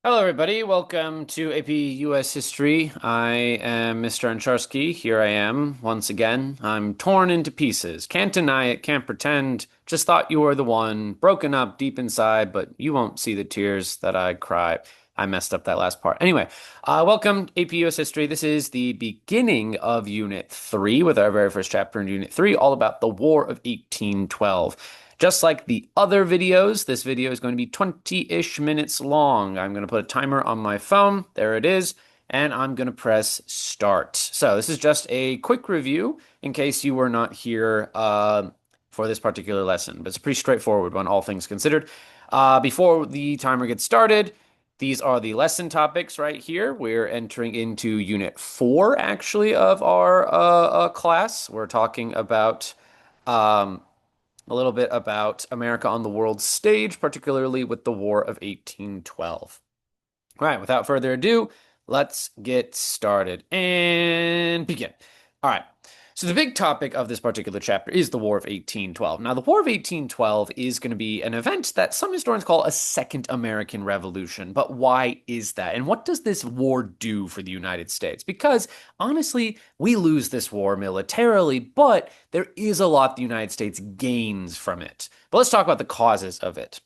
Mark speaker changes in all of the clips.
Speaker 1: Hello, everybody. Welcome to AP US History. I am Mr. Ancharsky. Here I am once again. I'm torn into pieces. Can't deny it, can't pretend. Just thought you were the one, broken up deep inside, but you won't see the tears that I cry. I messed up that last part. Anyway, welcome AP US History. This is the beginning of Unit 3 with our very first chapter in Unit 3, all about the War of 1812. Just like the other videos, this video is going to be 20-ish minutes long. I'm going to put a timer on my phone. There it is. And I'm going to press start. So this is just a quick review in case you were not here for this particular lesson. But it's a pretty straightforward one, all things considered. Before the timer gets started, these are the lesson topics right here. We're entering into Unit 4, actually, of our class. We're talking about... a little bit about America on the world stage, particularly with the War of 1812. All right, without further ado, let's get started and begin. All right. So the big topic of this particular chapter is the War of 1812. Now, the War of 1812 is going to be an event that some historians call a Second American Revolution. But why is that? And what does this war do for the United States? Because honestly, we lose this war militarily, but there is a lot the United States gains from it. But let's talk about the causes of it.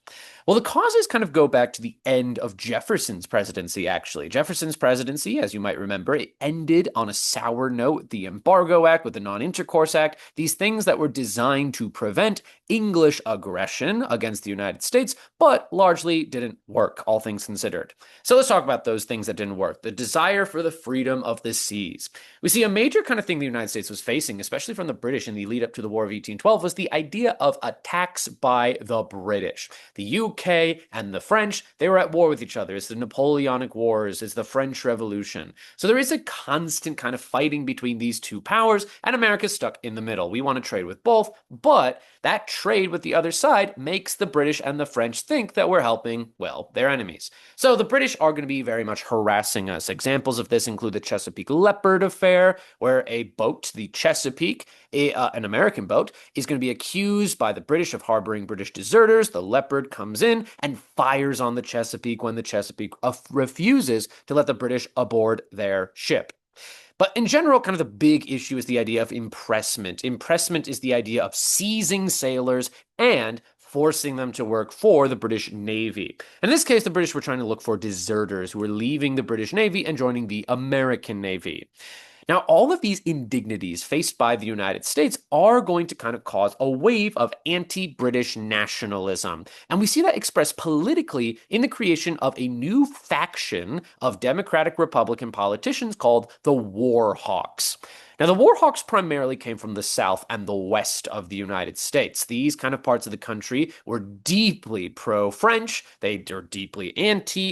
Speaker 1: Well, the causes kind of go back to the end of Jefferson's presidency, actually. Jefferson's presidency, as you might remember, it ended on a sour note. The Embargo Act with the Non-Intercourse Act, these things that were designed to prevent English aggression against the United States, but largely didn't work, all things considered. So let's talk about those things that didn't work. The desire for the freedom of the seas. We see a major kind of thing the United States was facing, especially from the British in the lead up to the War of 1812, was the idea of attacks by the British. The UK and the French, they were at war with each other. It's the Napoleonic Wars, it's the French Revolution. So there is a constant kind of fighting between these two powers, and America's stuck in the middle. We want to trade with both, but that trade with the other side makes the British and the French think that we're helping, well, their enemies. So the British are going to be very much harassing us. Examples of this include the Chesapeake Leopard affair, where a boat, the Chesapeake, an American boat, is going to be accused by the British of harboring British deserters. The Leopard comes in and fires on the Chesapeake when the Chesapeake refuses to let the British aboard their ship. But in general, kind of the big issue is the idea of impressment. Impressment is the idea of seizing sailors and forcing them to work for the British Navy. In this case, the British were trying to look for deserters who were leaving the British Navy and joining the American Navy. Now, all of these indignities faced by the United States are going to kind of cause a wave of anti-British nationalism. And we see that expressed politically in the creation of a new faction of Democratic Republican politicians called the War Hawks. Now, the War Hawks primarily came from the South and the West of the United States. These kind of parts of the country were deeply pro-French. They were deeply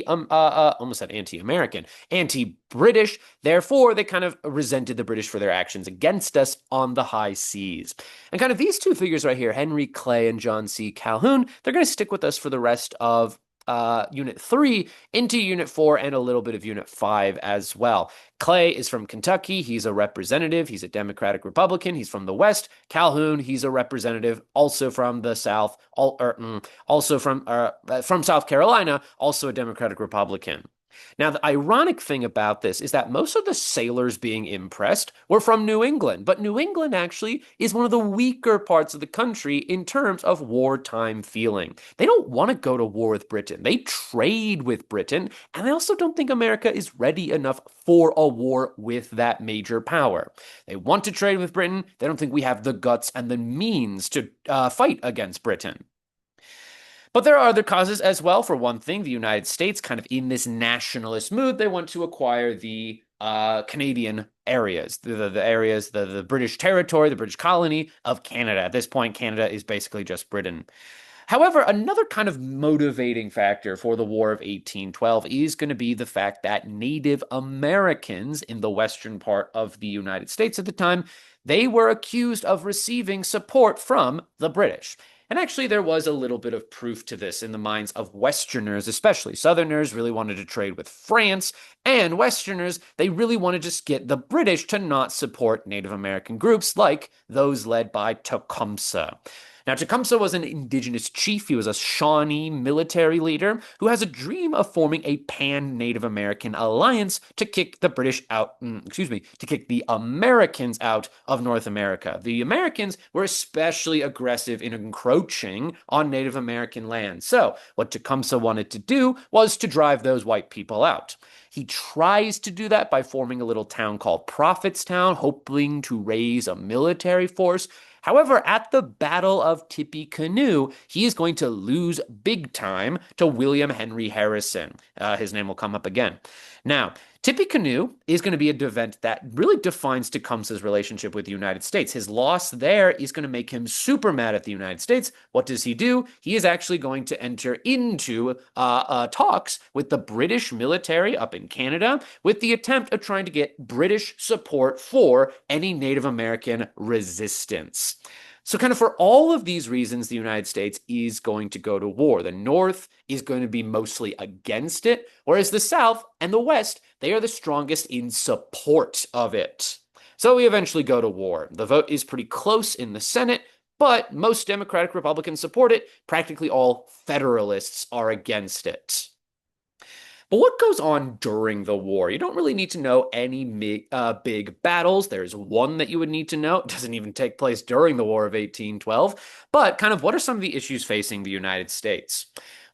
Speaker 1: almost said anti-American, anti-British. Therefore, they kind of resented the British for their actions against us on the high seas. And kind of these two figures right here, Henry Clay and John C. Calhoun, they're going to stick with us for the rest of Unit 3 into Unit 4 and a little bit of Unit 5 as well. Clay is from Kentucky. He's a representative. He's a Democratic Republican. He's from the West. Calhoun, he's a representative, also from the South, also from South Carolina, also a Democratic Republican. Now, the ironic thing about this is that most of the sailors being impressed were from New England, but New England actually is one of the weaker parts of the country in terms of wartime feeling. They don't want to go to war with Britain. They trade with Britain, and they also don't think America is ready enough for a war with that major power. They want to trade with Britain. They don't think we have the guts and the means to fight against Britain. But there are other causes as well. For one thing, the United States, kind of in this nationalist mood, they want to acquire the Canadian areas, the British territory, the British colony of Canada. At this point, Canada is basically just Britain. However, another kind of motivating factor for the War of 1812 is going to be the fact that Native Americans in the western part of the United States at the time, they were accused of receiving support from the British. And actually, there was a little bit of proof to this in the minds of Westerners, especially. Southerners really wanted to trade with France, and Westerners, they really wanted to just get the British to not support Native American groups like those led by Tecumseh. Now, Tecumseh was an indigenous chief. He was a Shawnee military leader who has a dream of forming a pan-Native American alliance to kick the British out, to kick the Americans out of North America. The Americans were especially aggressive in encroaching on Native American land. So, what Tecumseh wanted to do was to drive those white people out. He tries to do that by forming a little town called Prophetstown, hoping to raise a military force. However, at the Battle of Tippecanoe, he is going to lose big time to William Henry Harrison. His name will come up again. Now, Tippecanoe is going to be an event that really defines Tecumseh's relationship with the United States. His loss there is going to make him super mad at the United States. What does he do? He is actually going to enter into talks with the British military up in Canada with the attempt of trying to get British support for any Native American resistance. So, kind of for all of these reasons, the United States is going to go to war. The North is going to be mostly against it, whereas the South and the West, they are the strongest in support of it. So we eventually go to war. The vote is pretty close in the Senate, but most Democratic Republicans support it. Practically all Federalists are against it. But what goes on during the war? You don't really need to know any big battles. There's one that you would need to know. It doesn't even take place during the War of 1812. But kind of what are some of the issues facing the United States?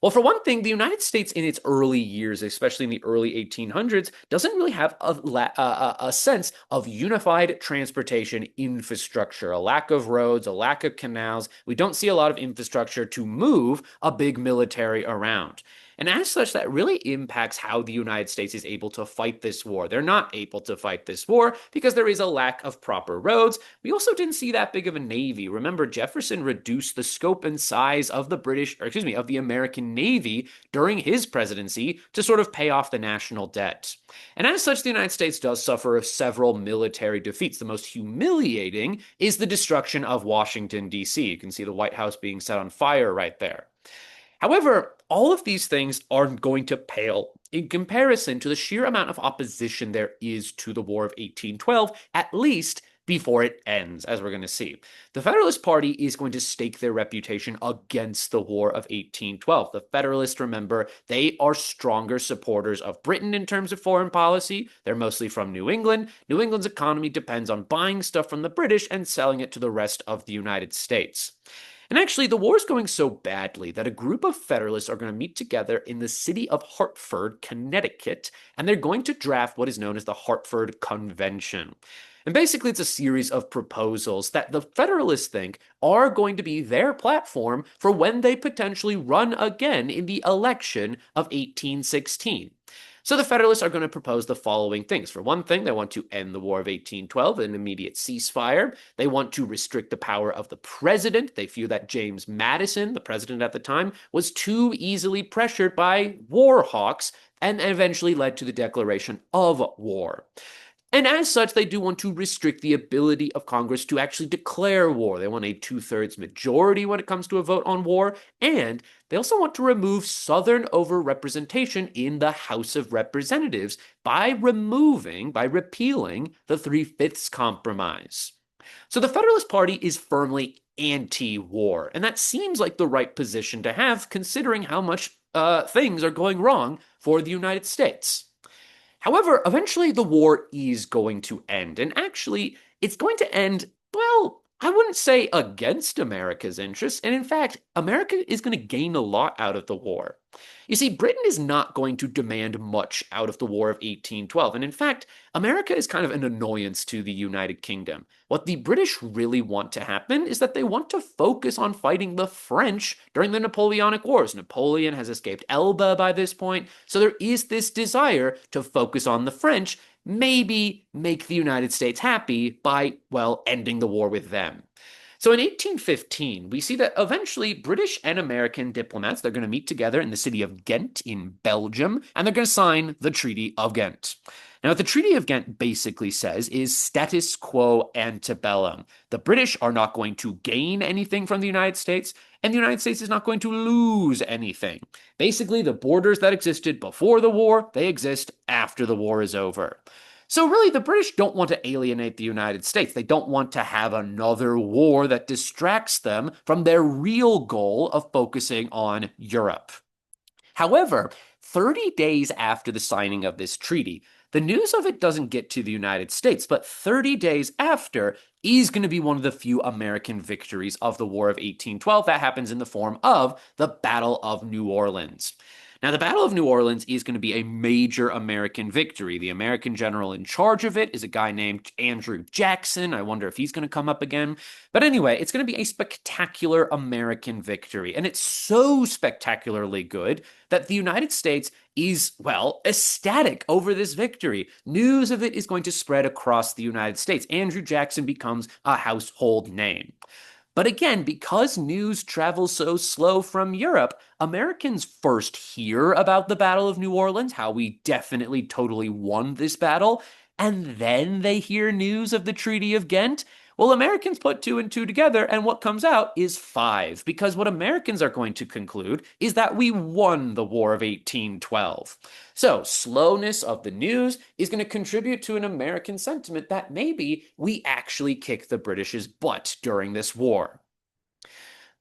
Speaker 1: Well, for one thing, the United States in its early years, especially in the early 1800s, doesn't really have a sense of unified transportation infrastructure, a lack of roads, a lack of canals. We don't see a lot of infrastructure to move a big military around. And as such, that really impacts how the United States is able to fight this war. They're not able to fight this war because there is a lack of proper roads. We also didn't see that big of a navy. Remember, Jefferson reduced the scope and size of of the American Navy during his presidency to sort of pay off the national debt. And as such, the United States does suffer several military defeats. The most humiliating is the destruction of Washington, D.C. You can see the White House being set on fire right there. However, all of these things are going to pale in comparison to the sheer amount of opposition there is to the War of 1812, at least before it ends, as we're going to see. The Federalist Party is going to stake their reputation against the War of 1812. The Federalists, remember, they are stronger supporters of Britain in terms of foreign policy. They're mostly from New England. New England's economy depends on buying stuff from the British and selling it to the rest of the United States. And actually, the war is going so badly that a group of Federalists are going to meet together in the city of Hartford, Connecticut, and they're going to draft what is known as the Hartford Convention. And basically, it's a series of proposals that the Federalists think are going to be their platform for when they potentially run again in the election of 1816. So the Federalists are going to propose the following things. For one thing, they want to end the War of 1812, an immediate ceasefire. They want to restrict the power of the president. They feel that James Madison, the president at the time, was too easily pressured by war hawks and eventually led to the declaration of war. And as such, they do want to restrict the ability of Congress to actually declare war. They want a two-thirds majority when it comes to a vote on war, and they also want to remove Southern overrepresentation in the House of Representatives by repealing the Three-Fifths Compromise. So the Federalist Party is firmly anti-war, and that seems like the right position to have considering how much things are going wrong for the United States. However, eventually the war is going to end, and actually, it's going to end, well, I wouldn't say against America's interests, and in fact, America is going to gain a lot out of the war. You see, Britain is not going to demand much out of the War of 1812, and in fact, America is kind of an annoyance to the United Kingdom. What the British really want to happen is that they want to focus on fighting the French during the Napoleonic Wars. Napoleon has escaped Elba by this point, so there is this desire to focus on the French, maybe make the United States happy by, well, ending the war with them. So in 1815, we see that eventually British and American diplomats, they're going to meet together in the city of Ghent in Belgium, and they're going to sign the Treaty of Ghent. Now, what the Treaty of Ghent basically says is status quo antebellum. The British are not going to gain anything from the United States, and the United States is not going to lose anything. Basically, the borders that existed before the war, they exist after the war is over. So, really, the British don't want to alienate the United States. They don't want to have another war that distracts them from their real goal of focusing on Europe. However, 30 days after the signing of this treaty, the news of it doesn't get to the United States, but 30 days after is going to be one of the few American victories of the War of 1812 that happens in the form of the Battle of New Orleans. Now, the Battle of New Orleans is going to be a major American victory. The American general in charge of it is a guy named Andrew Jackson. I wonder if he's going to come up again. But anyway, it's going to be a spectacular American victory. And it's so spectacularly good that the United States is, well, ecstatic over this victory. News of it is going to spread across the United States. Andrew Jackson becomes a household name. But again, because news travels so slow from Europe, Americans first hear about the Battle of New Orleans, how we definitely totally won this battle, and then they hear news of the Treaty of Ghent. Well, Americans put two and two together, and what comes out is five, because what Americans are going to conclude is that we won the War of 1812. So, slowness of the news is going to contribute to an American sentiment that maybe we actually kicked the British's butt during this war.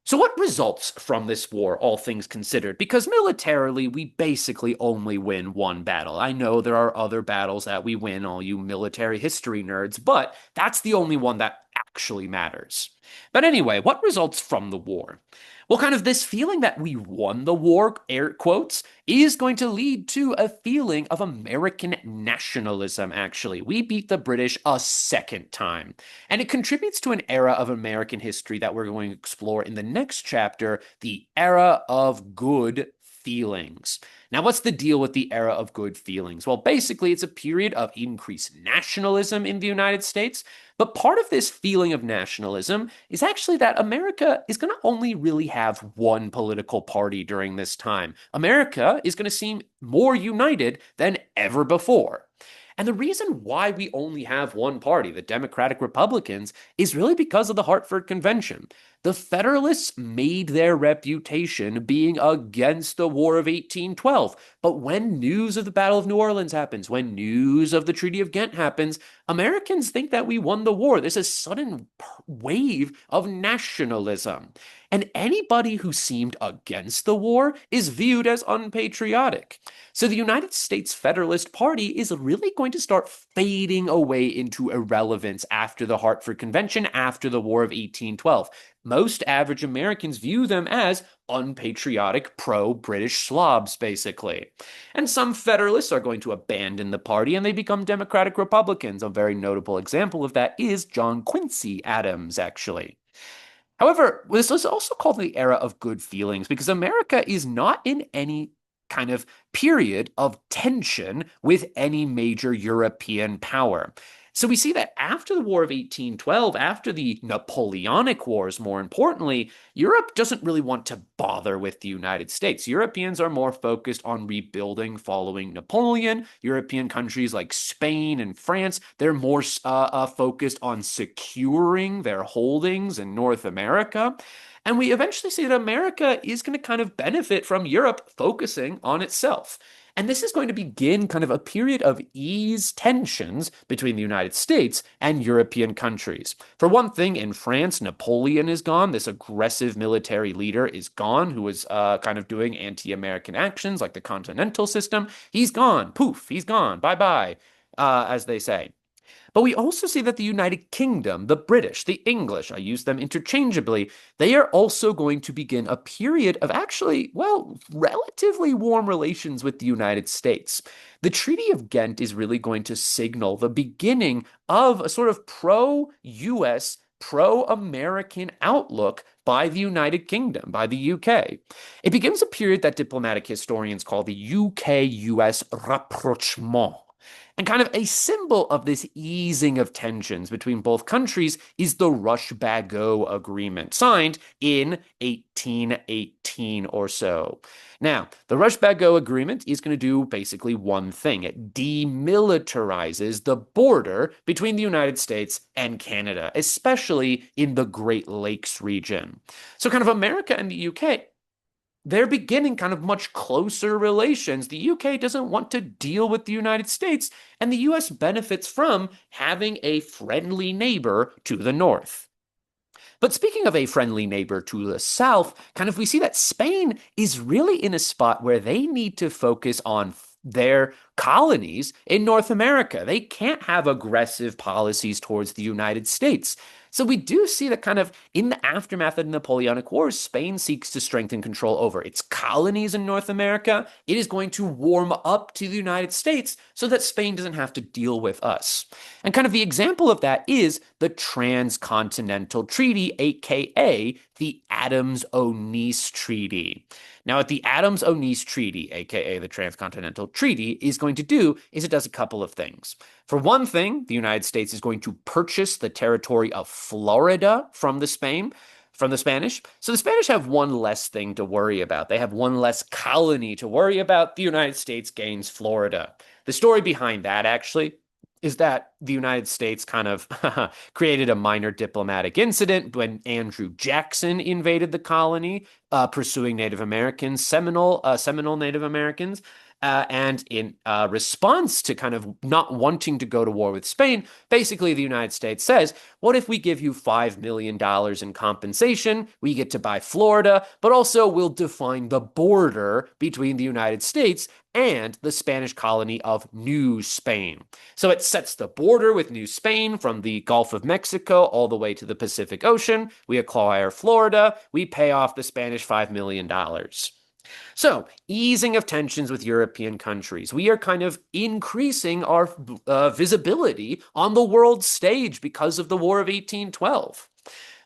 Speaker 1: So, what results from this war, all things considered? Because militarily, we basically only win one battle. I know there are other battles that we win, all you military history nerds, but that's the only one that actually matters. But anyway, what results from the war? Well, kind of this feeling that we won the war, air quotes, is going to lead to a feeling of American nationalism, actually. We beat the British a second time. And it contributes to an era of American history that we're going to explore in the next chapter, the era of good feelings. Now, what's the deal with the era of good feelings? Well, basically, it's a period of increased nationalism in the United States. But part of this feeling of nationalism is actually that America is going to only really have one political party during this time. America is going to seem more united than ever before. And the reason why we only have one party, the Democratic Republicans, is really because of the Hartford Convention. The Federalists made their reputation being against the War of 1812. But when news of the Battle of New Orleans happens, when news of the Treaty of Ghent happens, Americans think that we won the war. There's a sudden wave of nationalism. And anybody who seemed against the war is viewed as unpatriotic. So the United States Federalist Party is really going to start fading away into irrelevance after the Hartford Convention, after the War of 1812. Most average Americans view them as unpatriotic, pro-British slobs, basically. And some Federalists are going to abandon the party and they become Democratic Republicans. A very notable example of that is John Quincy Adams, actually. However, this is also called the era of good feelings because America is not in any kind of period of tension with any major European power. So we see that after the War of 1812, after the Napoleonic Wars, more importantly, Europe doesn't really want to bother with the United States. Europeans are more focused on rebuilding following Napoleon. European countries like Spain and France, they're more focused on securing their holdings in North America. And we eventually see that America is going to kind of benefit from Europe focusing on itself. And this is going to begin kind of a period of ease tensions between the United States and European countries. For one thing, in France, Napoleon is gone. This aggressive military leader is gone, who was kind of doing anti-American actions like the Continental System. He's gone. Poof, he's gone. Bye-bye, as they say. But we also see that the United Kingdom, the British, the English, I use them interchangeably, they are also going to begin a period of actually, well, relatively warm relations with the United States. The Treaty of Ghent is really going to signal the beginning of a sort of pro-US, pro-American outlook by the United Kingdom, by the UK. It begins a period that diplomatic historians call the UK-US rapprochement. And kind of a symbol of this easing of tensions between both countries is the Rush-Bagot Agreement, signed in 1818 or so. Now, the Rush-Bagot Agreement is going to do basically one thing. It demilitarizes the border between the United States and Canada, especially in the Great Lakes region. So kind of America and the UK they're beginning kind of much closer relations. The UK doesn't want to deal with the United States, and the US benefits from having a friendly neighbor to the north. But speaking of a friendly neighbor to the south, kind of we see that Spain is really in a spot where they need to focus on their colonies in North America. They can't have aggressive policies towards the United States. So we do see that kind of in the aftermath of the Napoleonic Wars, Spain seeks to strengthen control over its colonies in North America. It is going to warm up to the United States so that Spain doesn't have to deal with us. And kind of the example of that is the Transcontinental Treaty, aka the Adams-Onis Treaty. Now, what the Adams-Onis Treaty, aka the Transcontinental Treaty, is going to do is it does a couple of things. For one thing, the United States is going to purchase the territory of Florida from the Spanish. So the Spanish have one less thing to worry about. They have one less colony to worry about. The United States gains Florida. The story behind that actually is that the United States kind of created a minor diplomatic incident when Andrew Jackson invaded the colony, pursuing Native Americans, Seminole Native Americans. And in response to kind of not wanting to go to war with Spain, basically the United States says, what if we give you $5 million in compensation? We get to buy Florida, but also we'll define the border between the United States and the Spanish colony of New Spain. So it sets the border with New Spain from the Gulf of Mexico all the way to the Pacific Ocean. We acquire Florida. We pay off the Spanish $5 million. So, easing of tensions with European countries. We are kind of increasing our visibility on the world stage because of the War of 1812.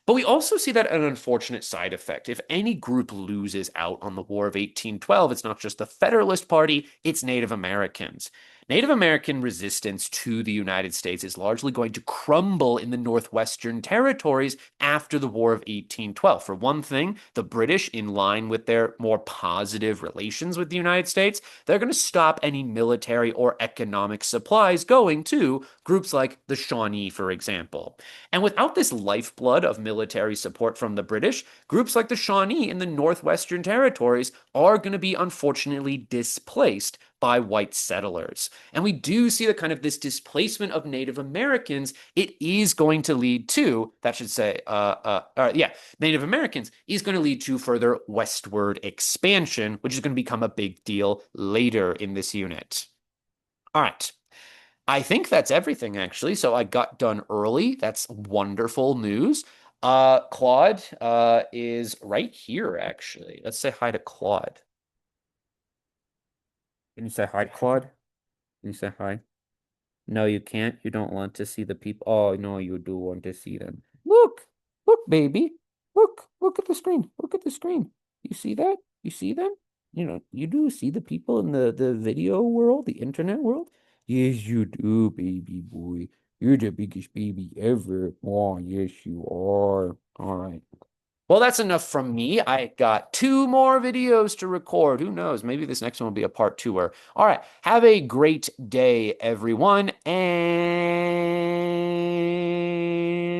Speaker 1: But we also see that an unfortunate side effect. If any group loses out on the War of 1812, it's not just the Federalist Party, it's Native Americans. Native American resistance to the United States is largely going to crumble in the Northwestern territories after the War of 1812. For one thing, the British, in line with their more positive relations with the United States, they're going to stop any military or economic supplies going to groups like the Shawnee, for example. And without this lifeblood of military support from the British, groups like the Shawnee in the Northwestern territories are going to be unfortunately displaced by white settlers. And we do see that kind of this displacement of Native Americans, it is going to lead to, Native Americans is going to lead to further westward expansion, which is going to become a big deal later in this unit. All right. I think that's everything, actually. So I got done early. That's wonderful news. Claude is right here, actually. Let's say hi to Claude. Can you say hi, Claude? Can you say hi? No, you can't. You don't want to see the people. Oh, no, you do want to see them. Look, baby. Look at the screen. Look at the screen. You see that? You see them? You know, you do see the people in the video world, the internet world? Yes, you do, baby boy. You're the biggest baby ever. Oh, yes, you are. All right. Well, that's enough from me. I got two more videos to record. Who knows? Maybe this next one will be a part two-er. All right. Have a great day, everyone. And